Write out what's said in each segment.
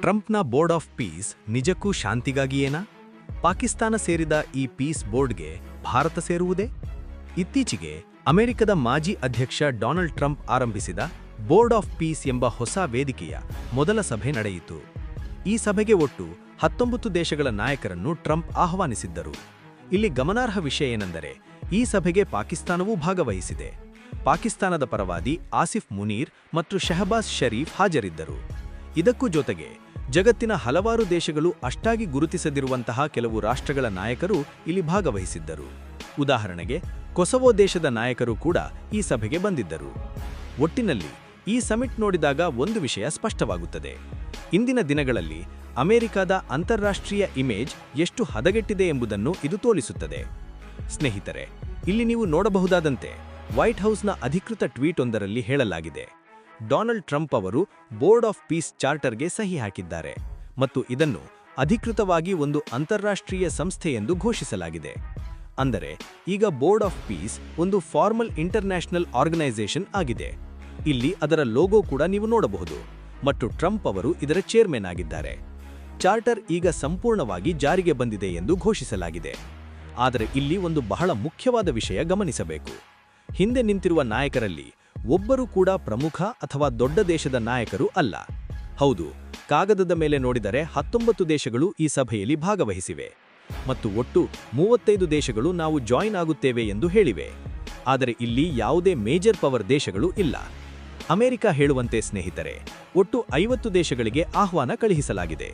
ಟ್ರಂಪ್ನ board of piece ನಿಜಕ್ಕೂ ಶಾಂತಿಗಾಗಿಯೇನಾ? ಪಾಕಿಸ್ತಾನ ಸೇರಿದ ಈ ಪೀಸ್ ಬೋರ್ಡ್ಗೆ ಭಾರತ ಸೇರುವುದೇ? ಇತ್ತೀಚೆಗೆ ಅಮೆರಿಕದ ಮಾಜಿ ಅಧ್ಯಕ್ಷ ಡೊನಾಲ್ಡ್ ಟ್ರಂಪ್ ಆರಂಭಿಸಿದ ಬೋರ್ಡ್ ಆಫ್ ಪೀಸ್ ಎಂಬ ಹೊಸ ವೇದಿಕೆಯ ಮೊದಲ ಸಭೆ ನಡೆಯಿತು. ಈ ಸಭೆಗೆ ಒಟ್ಟು 19 ದೇಶಗಳ ನಾಯಕರನ್ನು ಟ್ರಂಪ್ ಆಹ್ವಾನಿಸಿದ್ದರು. ಇಲ್ಲಿ ಗಮನಾರ್ಹ ವಿಷಯ ಏನೆಂದರೆ, ಈ ಸಭೆಗೆ ಪಾಕಿಸ್ತಾನವೂ ಭಾಗವಹಿಸಿದೆ. ಪಾಕಿಸ್ತಾನದ ಪರವಾದಿ ಆಸಿಫ್ ಮುನೀರ್ ಮತ್ತು ಶಹಬಾಜ್ ಶರೀಫ್ ಹಾಜರಿದ್ದರು. ಇದಕ್ಕೂ ಜೊತೆಗೆ ಜಗತ್ತಿನ ಹಲವಾರು ದೇಶಗಳು ಅಷ್ಟಾಗಿ ಗುರುತಿಸದಿರುವಂತಹ ಕೆಲವು ರಾಷ್ಟ್ರಗಳ ನಾಯಕರು ಇಲ್ಲಿ ಭಾಗವಹಿಸಿದ್ದರು. ಉದಾಹರಣೆಗೆ ಕೊಸವೋ ದೇಶದ ನಾಯಕರು ಕೂಡ ಈ ಸಭೆಗೆ ಬಂದಿದ್ದರು. ಒಟ್ಟಿನಲ್ಲಿ ಈ ಸಮಿಟ್ ನೋಡಿದಾಗ ಒಂದು ವಿಷಯ ಸ್ಪಷ್ಟವಾಗುತ್ತದೆ. ಇಂದಿನ ದಿನಗಳಲ್ಲಿ ಅಮೆರಿಕದ ಅಂತಾರಾಷ್ಟ್ರೀಯ ಇಮೇಜ್ ಎಷ್ಟು ಹದಗೆಟ್ಟಿದೆ ಎಂಬುದನ್ನು ಇದು ತೋರಿಸುತ್ತದೆ. ಸ್ನೇಹಿತರೆ, ಇಲ್ಲಿ ನೀವು ನೋಡಬಹುದಾದಂತೆ ವೈಟ್ ಹೌಸ್ನ ಅಧಿಕೃತ ಟ್ವೀಟ್ ಒಂದರಲ್ಲಿ ಹೇಳಲಾಗಿದೆ, ಡೊನಾಲ್ಡ್ ಟ್ರಂಪ್ ಅವರು ಬೋರ್ಡ್ ಆಫ್ ಪೀಸ್ ಚಾರ್ಟರ್ಗೆ ಸಹಿ ಹಾಕಿದ್ದಾರೆ ಮತ್ತು ಇದನ್ನು ಅಧಿಕೃತವಾಗಿ ಒಂದು ಅಂತಾರಾಷ್ಟ್ರೀಯ ಸಂಸ್ಥೆ ಎಂದು ಘೋಷಿಸಲಾಗಿದೆ. ಅಂದರೆ ಈಗ ಬೋರ್ಡ್ ಆಫ್ ಪೀಸ್ ಒಂದು ಫಾರ್ಮಲ್ ಇಂಟರ್ನ್ಯಾಷನಲ್ ಆರ್ಗನೈಸೇಷನ್ ಆಗಿದೆ. ಇಲ್ಲಿ ಅದರ ಲೋಗೋ ಕೂಡ ನೀವು ನೋಡಬಹುದು ಮತ್ತು ಟ್ರಂಪ್ ಅವರು ಇದರ ಚೇರ್ಮನ್ ಆಗಿದ್ದಾರೆ. ಚಾರ್ಟರ್ ಈಗ ಸಂಪೂರ್ಣವಾಗಿ ಜಾರಿಗೆ ಬಂದಿದೆ ಎಂದು ಘೋಷಿಸಲಾಗಿದೆ. ಆದರೆ ಇಲ್ಲಿ ಒಂದು ಬಹಳ ಮುಖ್ಯವಾದ ವಿಷಯ ಗಮನಿಸಬೇಕು. ಹಿಂದೆ ನಿಂತಿರುವ ನಾಯಕರಲ್ಲಿ ಒಬ್ಬರು ಕೂಡ ಪ್ರಮುಖ ಅಥವಾ ದೊಡ್ಡ ದೇಶದ ನಾಯಕರು ಅಲ್ಲ. ಹೌದು, ಕಾಗದದ ಮೇಲೆ ನೋಡಿದರೆ 19 ದೇಶಗಳು ಈ ಸಭೆಯಲ್ಲಿ ಭಾಗವಹಿಸಿವೆ ಮತ್ತು ಒಟ್ಟು 35 ದೇಶಗಳು ನಾವು ಜಾಯಿನ್ ಆಗುತ್ತೇವೆ ಎಂದು ಹೇಳಿವೆ. ಆದರೆ ಇಲ್ಲಿ ಯಾವುದೇ ಮೇಜರ್ ಪವರ್ ದೇಶಗಳು ಇಲ್ಲ. ಅಮೆರಿಕ ಹೇಳುವಂತೆ ಸ್ನೇಹಿತರೆ, ಒಟ್ಟು 50 ದೇಶಗಳಿಗೆ ಆಹ್ವಾನ ಕಳುಹಿಸಲಾಗಿದೆ.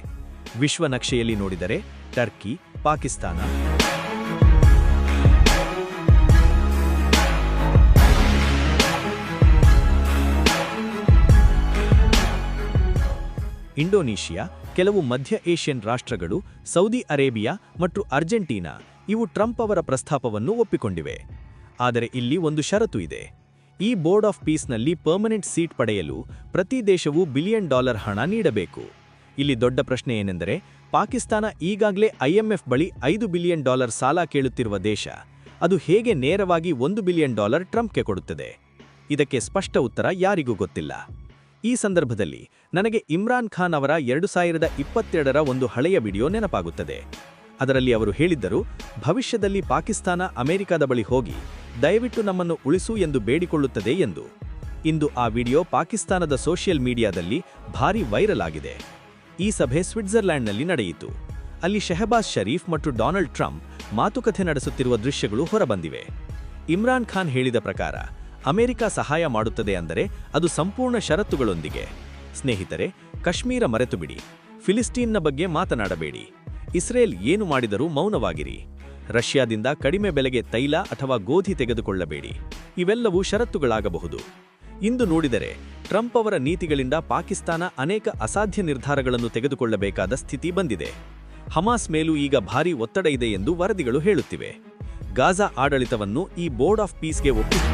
ವಿಶ್ವ ನಕ್ಷೆಯಲ್ಲಿ ನೋಡಿದರೆ ಟರ್ಕಿ, ಪಾಕಿಸ್ತಾನ, ಇಂಡೋನೇಷಿಯಾ, ಕೆಲವು ಮಧ್ಯ ಏಷ್ಯನ್ ರಾಷ್ಟ್ರಗಳು, ಸೌದಿ ಅರೇಬಿಯಾ ಮತ್ತು ಅರ್ಜೆಂಟೀನಾ ಇವು ಟ್ರಂಪ್ ಅವರ ಪ್ರಸ್ತಾಪವನ್ನು ಒಪ್ಪಿಕೊಂಡಿವೆ. ಆದರೆ ಇಲ್ಲಿ ಒಂದು ಷರತ್ತು ಇದೆ. ಈ ಬೋರ್ಡ್ ಆಫ್ ಪೀಸ್ನಲ್ಲಿ ಪರ್ಮನೆಂಟ್ ಸೀಟ್ ಪಡೆಯಲು ಪ್ರತಿ ದೇಶವೂ $1 ಬಿಲಿಯನ್ ಹಣ ನೀಡಬೇಕು. ಇಲ್ಲಿ ದೊಡ್ಡ ಪ್ರಶ್ನೆ ಏನೆಂದರೆ, ಪಾಕಿಸ್ತಾನ ಈಗಾಗಲೇ IMF ಬಳಿ $5 ಬಿಲಿಯನ್ ಸಾಲ ಕೇಳುತ್ತಿರುವ ದೇಶ. ಅದು ಹೇಗೆ ನೇರವಾಗಿ $1 ಬಿಲಿಯನ್ ಟ್ರಂಪ್ಗೆ ಕೊಡುತ್ತದೆ? ಇದಕ್ಕೆ ಸ್ಪಷ್ಟ ಉತ್ತರ ಯಾರಿಗೂ ಗೊತ್ತಿಲ್ಲ. ಈ ಸಂದರ್ಭದಲ್ಲಿ ನನಗೆ ಇಮ್ರಾನ್ ಖಾನ್ ಅವರ 2022ರ ಒಂದು ಹಳೆಯ ವಿಡಿಯೋ ನೆನಪಾಗುತ್ತದೆ. ಅದರಲ್ಲಿ ಅವರು ಹೇಳಿದ್ದರು, ಭವಿಷ್ಯದಲ್ಲಿ ಪಾಕಿಸ್ತಾನ ಅಮೆರಿಕದ ಬಳಿ ಹೋಗಿ ದಯವಿಟ್ಟು ನಮ್ಮನ್ನು ಉಳಿಸು ಎಂದು ಬೇಡಿಕೊಳ್ಳುತ್ತದೆ ಎಂದು. ಇಂದು ಆ ವಿಡಿಯೋ ಪಾಕಿಸ್ತಾನದ ಸೋಷಿಯಲ್ ಮೀಡಿಯಾದಲ್ಲಿ ಭಾರೀ ವೈರಲ್ ಆಗಿದೆ. ಈ ಸಭೆ ಸ್ವಿಟ್ಜರ್ಲ್ಯಾಂಡ್ನಲ್ಲಿ ನಡೆಯಿತು. ಅಲ್ಲಿ ಶಹಬಾಜ್ ಶರೀಫ್ ಮತ್ತು ಡೊನಾಲ್ಡ್ ಟ್ರಂಪ್ ಮಾತುಕತೆ ನಡೆಸುತ್ತಿರುವ ದೃಶ್ಯಗಳು ಹೊರಬಂದಿವೆ. ಇಮ್ರಾನ್ ಖಾನ್ ಹೇಳಿದ ಪ್ರಕಾರ ಅಮೆರಿಕ ಸಹಾಯ ಮಾಡುತ್ತದೆ ಅಂದರೆ ಅದು ಸಂಪೂರ್ಣ ಷರತ್ತುಗಳೊಂದಿಗೆ. ಸ್ನೇಹಿತರೆ, ಕಾಶ್ಮೀರ ಮರೆತುಬಿಡಿ, ಫಿಲಿಸ್ಟೀನ್ನ ಬಗ್ಗೆ ಮಾತನಾಡಬೇಡಿ, ಇಸ್ರೇಲ್ ಏನು ಮಾಡಿದರೂ ಮೌನವಾಗಿರಿ, ರಷ್ಯಾದಿಂದ ಕಡಿಮೆ ಬೆಲೆಗೆ ತೈಲ ಅಥವಾ ಗೋಧಿ ತೆಗೆದುಕೊಳ್ಳಬೇಡಿ, ಇವೆಲ್ಲವೂ ಷರತ್ತುಗಳಾಗಬಹುದು. ಇಂದು ನೋಡಿದರೆ ಟ್ರಂಪ್ ಅವರ ನೀತಿಗಳಿಂದ ಪಾಕಿಸ್ತಾನ ಅನೇಕ ಅಸಾಧ್ಯ ನಿರ್ಧಾರಗಳನ್ನು ತೆಗೆದುಕೊಳ್ಳಬೇಕಾದ ಸ್ಥಿತಿ ಬಂದಿದೆ. ಹಮಾಸ್ ಮೇಲೂ ಈಗ ಭಾರೀ ಒತ್ತಡ ಇದೆ ಎಂದು ವರದಿಗಳು ಹೇಳುತ್ತಿವೆ. ಗಾಜಾ ಆಡಳಿತವನ್ನು ಈ ಬೋರ್ಡ್ ಆಫ್ ಪೀಸ್ಗೆ ಒಪ್ಪಿಸಬಹುದು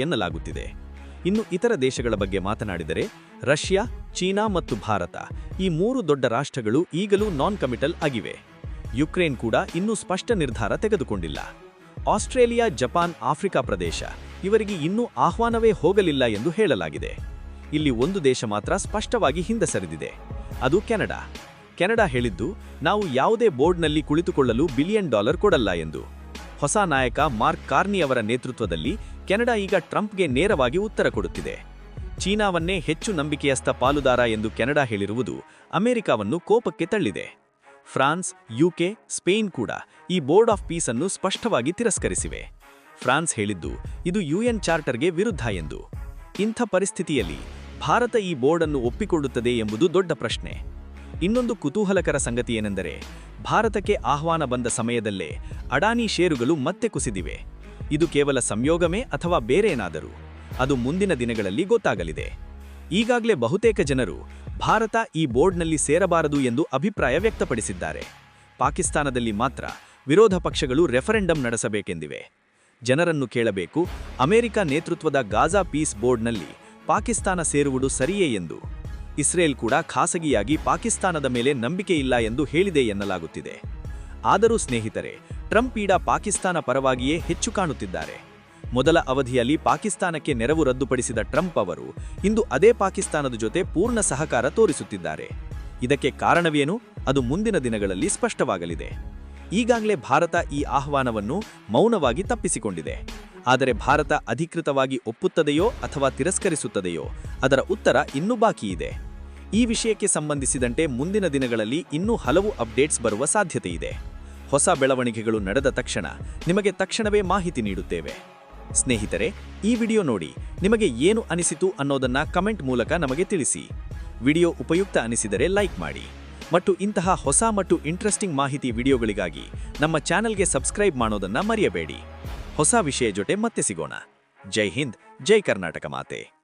ಎನ್ನಲಾಗುತ್ತಿದೆ. ಇನ್ನು ಇತರ ದೇಶಗಳ ಬಗ್ಗೆ ಮಾತನಾಡಿದರೆ ರಷ್ಯಾ, ಚೀನಾ ಮತ್ತು ಭಾರತ ಈ 3 ದೊಡ್ಡ ರಾಷ್ಟ್ರಗಳು ಈಗಲೂ ನಾನ್ ಕಮಿಟಲ್ ಆಗಿವೆ. ಯುಕ್ರೇನ್ ಕೂಡ ಇನ್ನೂ ಸ್ಪಷ್ಟ ನಿರ್ಧಾರ ತೆಗೆದುಕೊಂಡಿಲ್ಲ. ಆಸ್ಟ್ರೇಲಿಯಾ, ಜಪಾನ್, ಆಫ್ರಿಕಾ ಪ್ರದೇಶ ಇವರಿಗೆ ಇನ್ನೂ ಆಹ್ವಾನವೇ ಹೋಗಲಿಲ್ಲ ಎಂದು ಹೇಳಲಾಗಿದೆ. ಇಲ್ಲಿ ಒಂದು ದೇಶ ಮಾತ್ರ ಸ್ಪಷ್ಟವಾಗಿ ಹಿಂದೆ ಸರಿದಿದೆ, ಅದು ಕೆನಡಾ. ಕೆನಡಾ ಹೇಳಿದ್ದು, ನಾವು ಯಾವುದೇ ಬೋರ್ಡ್ನಲ್ಲಿ ಕುಳಿತುಕೊಳ್ಳಲು $1 ಬಿಲಿಯನ್ ಕೊಡಲ್ಲ ಎಂದು. ಹೊಸ ನಾಯಕ ಮಾರ್ಕ್ ಕಾರ್ನಿ ಅವರ ನೇತೃತ್ವದಲ್ಲಿ ಕೆನಡಾ ಈಗ ಟ್ರಂಪ್ಗೆ ನೇರವಾಗಿ ಉತ್ತರ ಕೊಡುತ್ತಿದೆ. ಚೀನಾವನ್ನೇ ಹೆಚ್ಚು ನಂಬಿಕೆಯಸ್ಥ ಪಾಲುದಾರ ಎಂದು ಕೆನಡಾ ಹೇಳಿರುವುದು ಅಮೆರಿಕವನ್ನು ಕೋಪಕ್ಕೆ ತಳ್ಳಿದೆ. ಫ್ರಾನ್ಸ್, UK, ಸ್ಪೇನ್ ಕೂಡ ಈ ಬೋರ್ಡ್ ಆಫ್ ಪೀಸ್ ಅನ್ನು ಸ್ಪಷ್ಟವಾಗಿ ತಿರಸ್ಕರಿಸಿವೆ. ಫ್ರಾನ್ಸ್ ಹೇಳಿದ್ದು, ಇದು UN ಚಾರ್ಟರ್ಗೆ ವಿರುದ್ಧ ಎಂದು. ಇಂಥ ಪರಿಸ್ಥಿತಿಯಲ್ಲಿ ಭಾರತ ಈ ಬೋರ್ಡ್ ಅನ್ನು ಒಪ್ಪಿಕೊಳ್ಳುತ್ತದೆ ಎಂಬುದು ದೊಡ್ಡ ಪ್ರಶ್ನೆ. ಇನ್ನೊಂದು ಕುತೂಹಲಕರ ಸಂಗತಿ ಏನೆಂದರೆ, ಭಾರತಕ್ಕೆ ಆಹ್ವಾನ ಬಂದ ಸಮಯದಲ್ಲೇ ಅಡಾನಿ ಷೇರುಗಳು ಮತ್ತೆ ಕುಸಿದಿವೆ. ಇದು ಕೇವಲ ಸಂಯೋಗವೇ ಅಥವಾ ಬೇರೇನಾದರೂ? ಅದು ಮುಂದಿನ ದಿನಗಳಲ್ಲಿ ಗೊತ್ತಾಗಲಿದೆ. ಈಗಾಗಲೇ ಬಹುತೇಕ ಜನರು ಭಾರತ ಈ ಬೋರ್ಡ್ನಲ್ಲಿ ಸೇರಬಾರದು ಎಂದು ಅಭಿಪ್ರಾಯ ವ್ಯಕ್ತಪಡಿಸಿದ್ದಾರೆ. ಪಾಕಿಸ್ತಾನದಲ್ಲಿ ಮಾತ್ರ ವಿರೋಧ ಪಕ್ಷಗಳು ರೆಫರೆಂಡಂ ನಡೆಸಬೇಕೆಂದಿವೆ. ಜನರನ್ನು ಕೇಳಬೇಕು, ಅಮೆರಿಕ ನೇತೃತ್ವದ ಗಾಜಾ ಪೀಸ್ ಬೋರ್ಡ್ನಲ್ಲಿ ಪಾಕಿಸ್ತಾನ ಸೇರುವುದು ಸರಿಯೇ ಎಂದು. ಇಸ್ರೇಲ್ ಕೂಡ ಖಾಸಗಿಯಾಗಿ ಪಾಕಿಸ್ತಾನದ ಮೇಲೆ ನಂಬಿಕೆಯಿಲ್ಲ ಎಂದು ಹೇಳಿದೆ ಎನ್ನಲಾಗುತ್ತಿದೆ. ಆದರೂ ಸ್ನೇಹಿತರೆ, ಟ್ರಂಪ್ ಈಗ ಪಾಕಿಸ್ತಾನ ಪರವಾಗಿಯೇ ಹೆಚ್ಚು ಕಾಣುತ್ತಿದ್ದಾರೆ. ಮೊದಲ ಅವಧಿಯಲ್ಲಿ ಪಾಕಿಸ್ತಾನಕ್ಕೆ ನೆರವು ರದ್ದುಪಡಿಸಿದ ಟ್ರಂಪ್ ಅವರು ಇಂದು ಅದೇ ಪಾಕಿಸ್ತಾನದ ಜೊತೆ ಪೂರ್ಣ ಸಹಕಾರ ತೋರಿಸುತ್ತಿದ್ದಾರೆ. ಇದಕ್ಕೆ ಕಾರಣವೇನು? ಅದು ಮುಂದಿನ ದಿನಗಳಲ್ಲಿ ಸ್ಪಷ್ಟವಾಗಲಿದೆ. ಈಗಾಗಲೇ ಭಾರತ ಈ ಆಹ್ವಾನವನ್ನು ಮೌನವಾಗಿ ತಪ್ಪಿಸಿಕೊಂಡಿದೆ. ಆದರೆ ಭಾರತ ಅಧಿಕೃತವಾಗಿ ಒಪ್ಪುತ್ತದೆಯೋ ಅಥವಾ ತಿರಸ್ಕರಿಸುತ್ತದೆಯೋ ಅದರ ಉತ್ತರ ಇನ್ನೂ ಬಾಕಿಯಿದೆ. ಈ ವಿಷಯಕ್ಕೆ ಸಂಬಂಧಿಸಿದಂತೆ ಮುಂದಿನ ದಿನಗಳಲ್ಲಿ ಇನ್ನೂ ಹಲವು ಅಪ್ಡೇಟ್ಸ್ ಬರುವ ಸಾಧ್ಯತೆಯಿದೆ. ಹೊಸ ಬೆಳವಣಿಗೆಗಳು ನಡೆದ ತಕ್ಷಣ ನಿಮಗೆ ತಕ್ಷಣವೇ ಮಾಹಿತಿ ನೀಡುತ್ತೇವೆ. ಸ್ನೇಹಿತರೆ, ಈ ವಿಡಿಯೋ ನೋಡಿ ನಿಮಗೆ ಏನು ಅನಿಸಿತು ಅನ್ನೋದನ್ನ ಕಮೆಂಟ್ ಮೂಲಕ ನಮಗೆ ತಿಳಿಸಿ. ವಿಡಿಯೋ ಉಪಯುಕ್ತ ಅನಿಸಿದರೆ ಲೈಕ್ ಮಾಡಿ ಮತ್ತು ಇಂತಹ ಹೊಸ ಮತ್ತು ಇಂಟ್ರೆಸ್ಟಿಂಗ್ ಮಾಹಿತಿ ವಿಡಿಯೋಗಳಿಗಾಗಿ ನಮ್ಮ ಚಾನೆಲ್ಗೆ ಸಬ್ಸ್ಕ್ರೈಬ್ ಮಾಡೋದನ್ನ ಮರೆಯಬೇಡಿ. ಹೊಸ ವಿಷಯ ಜೊತೆ ಮತ್ತೆ ಸಿಗೋಣ. ಜೈ ಹಿಂದ್, ಜೈ ಕರ್ನಾಟಕ ಮಾತೆ.